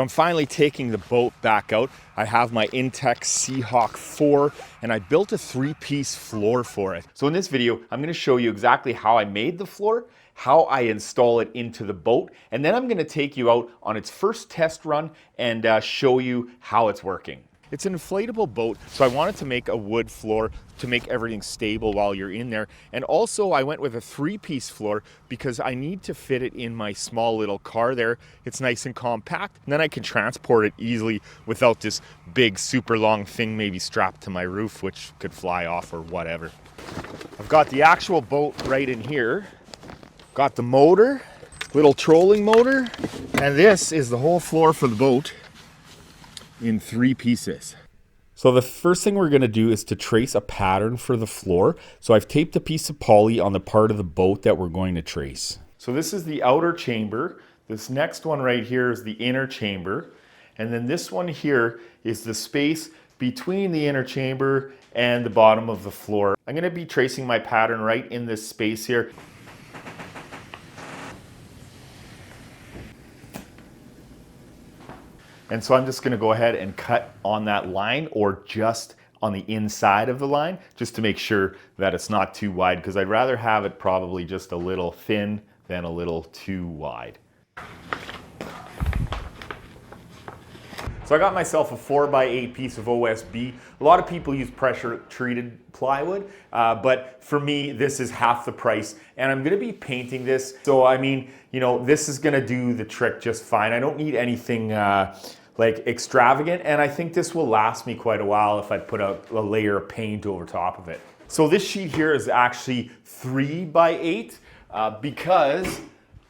So I'm finally taking the boat back out. I have my Intex Seahawk 4 and I built a 3-piece floor for it. So in this video, I'm gonna show you exactly how I made the floor, how I install it into the boat, and then I'm gonna take you out on its first test run and show you how it's working. It's an inflatable boat, so I wanted to make a wood floor to make everything stable while you're in there. And also I went with a 3-piece floor because I need to fit it in my small little car there. It's nice and compact, and then I can transport it easily without this big, super long thing maybe strapped to my roof, which could fly off or whatever. I've got the actual boat right in here. Got the motor, little trolling motor, and this is the whole floor for the boat in 3 pieces. So the first thing we're going to do is to trace a pattern for the floor. So I've taped a piece of poly on the part of the boat that we're going to trace. So this is the outer chamber. This next one right here is the inner chamber. And then this one here is the space between the inner chamber and the bottom of the floor. I'm going to be tracing my pattern right in this space here. And so I'm just gonna go ahead and cut on that line or just on the inside of the line, just to make sure that it's not too wide, because I'd rather have it probably just a little thin than a little too wide. So I got myself a 4x8 piece of OSB. A lot of people use pressure treated plywood, but for me, this is half the price, and I'm gonna be painting this. So I mean, you know, this is gonna do the trick just fine. I don't need anything like extravagant, and I think this will last me quite a while if I put a layer of paint over top of it. So this sheet here is actually 3x8 because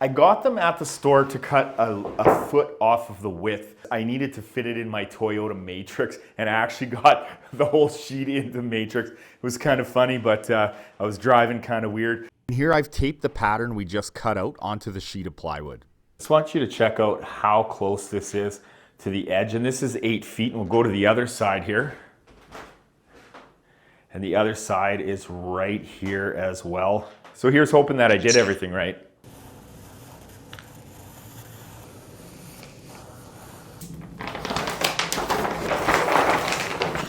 I got them at the store to cut a foot off of the width. I needed to fit it in my Toyota Matrix, and I actually got the whole sheet into Matrix. It was kind of funny, but I was driving kind of weird. Here I've taped the pattern we just cut out onto the sheet of plywood. I just want you to check out how close this is to the edge, and this is 8 feet, and we'll go to the other side here. And the other side is right here as well. So here's hoping that I did everything right.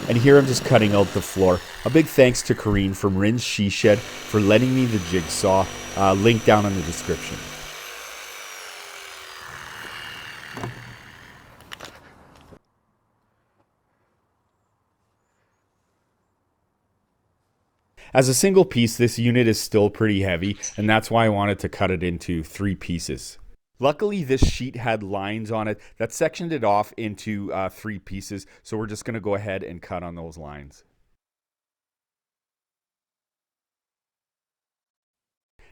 And here I'm just cutting out the floor. A big thanks to Corrine from Rins She Shed for lending me the jigsaw. Link down in the description. As a single piece, this unit is still pretty heavy, and that's why I wanted to cut it into 3 pieces. Luckily, this sheet had lines on it that sectioned it off into 3 pieces, so we're just going to go ahead and cut on those lines.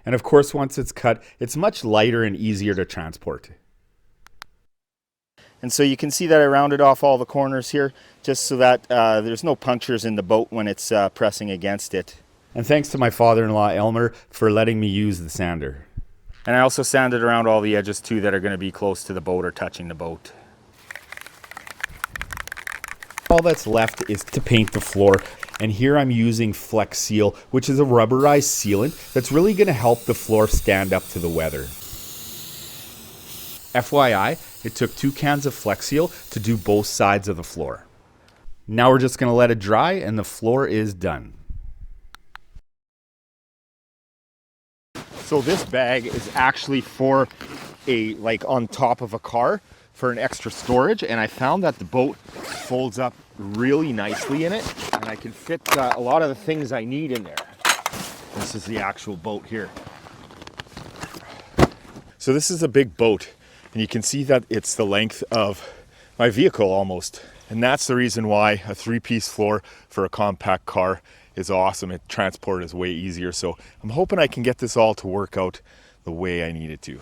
And of course, once it's cut, it's much lighter and easier to transport. And so you can see that I rounded off all the corners here, just so that there's no punctures in the boat when it's pressing against it. And thanks to my father-in-law, Elmer, for letting me use the sander. And I also sanded around all the edges too that are going to be close to the boat or touching the boat. All that's left is to paint the floor. And here I'm using Flex Seal, which is a rubberized sealant that's really going to help the floor stand up to the weather. FYI, it took 2 cans of Flex Seal to do both sides of the floor. Now we're just going to let it dry and the floor is done. So this bag is actually for like on top of a car for an extra storage, and I found that the boat folds up really nicely in it, and I can fit a lot of the things I need in there. This is the actual boat here. So this is a big boat, and you can see that it's the length of my vehicle almost. And that's the reason why a 3-piece floor for a compact car is awesome. Transport is way easier. So I'm hoping I can get this all to work out the way I need it to.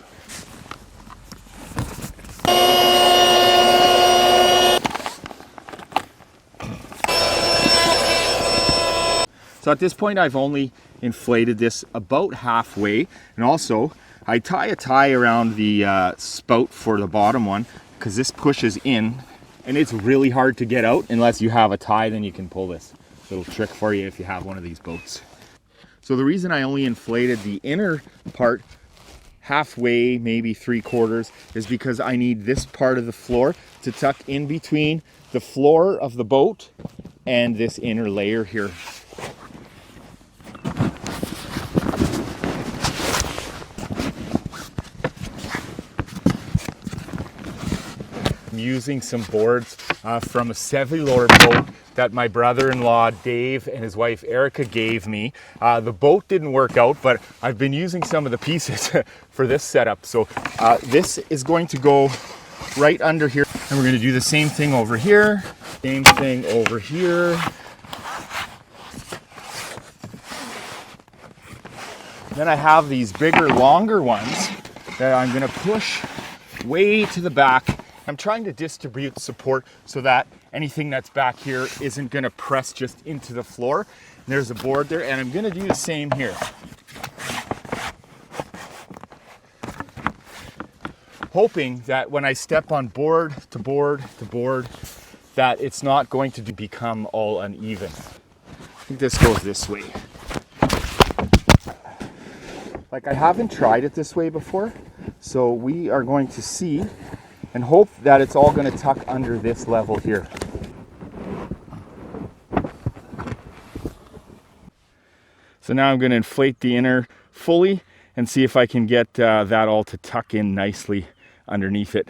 So at this point, I've only inflated this about halfway. And also, I tie a tie around the spout for the bottom one, because this pushes in and it's really hard to get out unless you have a tie. Then you can pull this. Little trick for you if you have one of these boats. So the reason I only inflated the inner part halfway, maybe 3/4, is because I need this part of the floor to tuck in between the floor of the boat and this inner layer here. I'm using some boards from a cellular boat that my brother-in-law Dave and his wife Erica gave me. The boat didn't work out, but I've been using some of the pieces for this setup. So this is going to go right under here, and we're going to do the same thing over here, same thing over here. Then I have these bigger, longer ones that I'm going to push way to the back. I'm trying to distribute support so that anything that's back here isn't going to press just into the floor. And there's a board there, and I'm going to do the same here. Hoping that when I step on board to board to board, that it's not going to become all uneven. I think this goes this way. Like, I haven't tried it this way before, so we are going to see and hope that it's all going to tuck under this level here. So now I'm going to inflate the inner fully and see if I can get that all to tuck in nicely underneath it.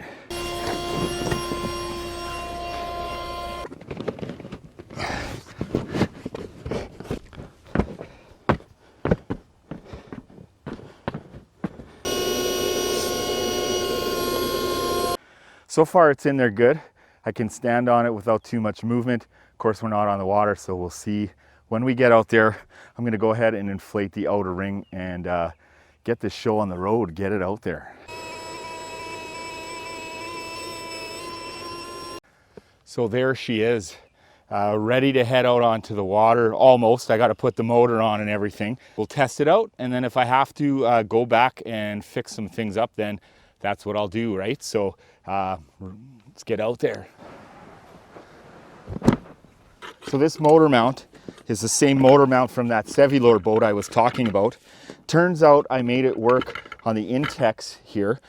So far it's in there good. I can stand on it without too much movement. Of course, we're not on the water, so we'll see when we get out there. I'm gonna go ahead and inflate the outer ring and get this show on the road, get it out there. So there she is, ready to head out onto the water, almost. I gotta put the motor on and everything. We'll test it out, and then if I have to go back and fix some things up, then that's what I'll do, right? So let's get out there. So this motor mount is the same motor mount from that cellular boat I was talking about. Turns out I made it work on the Intex here.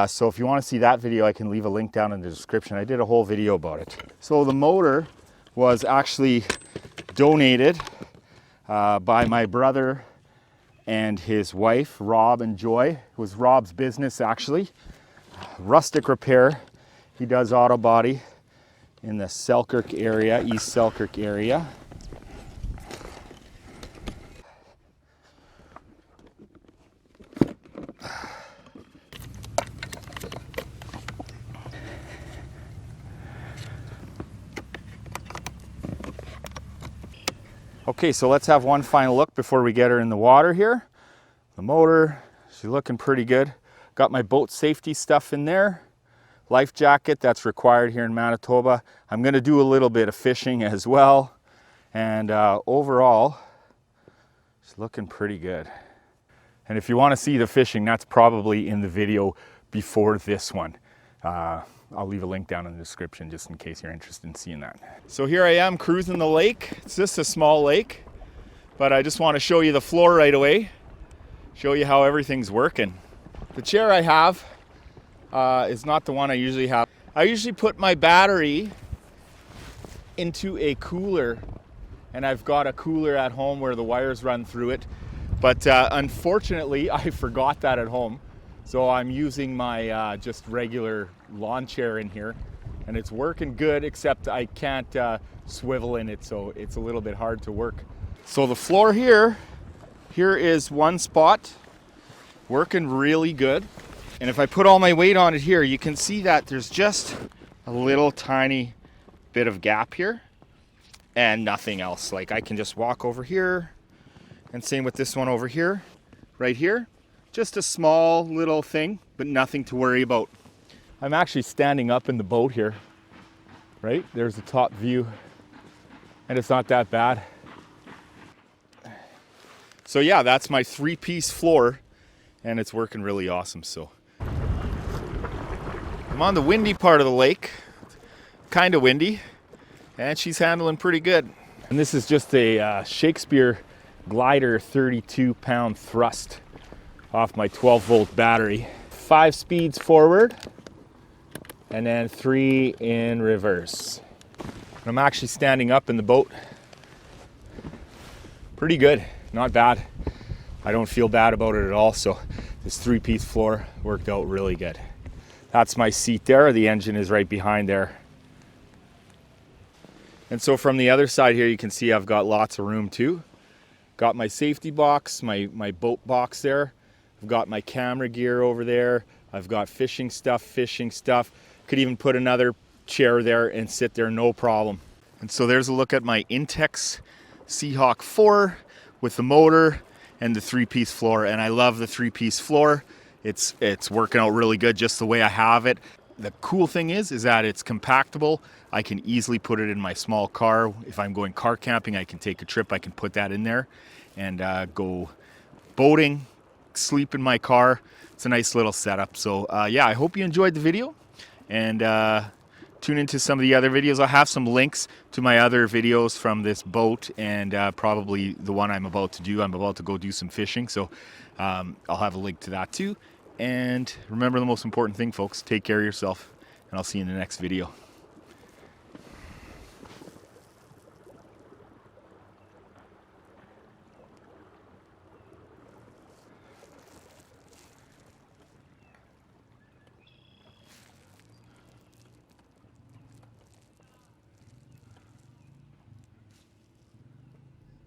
So if you want to see that video, I can leave a link down in the description. I did a whole video about it. So the motor was actually donated by my brother and his wife, Rob and Joy. It was Rob's business, actually. Rustic Repair. He does autobody in the Selkirk area, East Selkirk area. Okay, so let's have one final look before we get her in the water here. The motor, she's looking pretty good. Got my boat safety stuff in there. Life jacket, that's required here in Manitoba. I'm gonna do a little bit of fishing as well. And overall, it's looking pretty good. And if you wanna see the fishing, that's probably in the video before this one. I'll leave a link down in the description just in case you're interested in seeing that. So here I am cruising the lake. It's just a small lake, but I just wanna show you the floor right away. Show you how everything's working. The chair I have is not the one I usually have. I usually put my battery into a cooler, and I've got a cooler at home where the wires run through it. But unfortunately, I forgot that at home. So I'm using my just regular lawn chair in here, and it's working good, except I can't swivel in it, so it's a little bit hard to work. So the floor here is one spot. Working really good. And if I put all my weight on it here, you can see that there's just a little tiny bit of gap here and nothing else. Like, I can just walk over here, and same with this one over here, right here. Just a small little thing, but nothing to worry about. I'm actually standing up in the boat here, right? There's the top view, and it's not that bad. So yeah, that's my 3-piece floor. And it's working really awesome. So I'm on the windy part of the lake, kind of windy, and she's handling pretty good. And this is just a Shakespeare glider 32-pound thrust. off my 12-volt battery. 5 speeds forward and then 3 in reverse. I'm actually standing up in the boat. Pretty good, not bad. I don't feel bad about it at all, so this 3-piece floor worked out really good. That's my seat there, the engine is right behind there. And so from the other side here, you can see I've got lots of room too. Got my safety box, my boat box there. I've got my camera gear over there. I've got fishing stuff. Could even put another chair there and sit there, no problem. And so there's a look at my Intex Seahawk 4 with the motor and the 3-piece floor. And I love the 3-piece floor. It's working out really good just the way I have it. The cool thing is that it's compactable. I can easily put it in my small car. If I'm going car camping, I can take a trip, I can put that in there and go boating, sleep in my car. It's a nice little setup. So yeah, I hope you enjoyed the video, and tune into some of the other videos. I'll have some links to my other videos from this boat and probably the one I'm about to do. I'm about to go do some fishing, so I'll have a link to that too. And remember the most important thing, folks, take care of yourself, and I'll see you in the next video.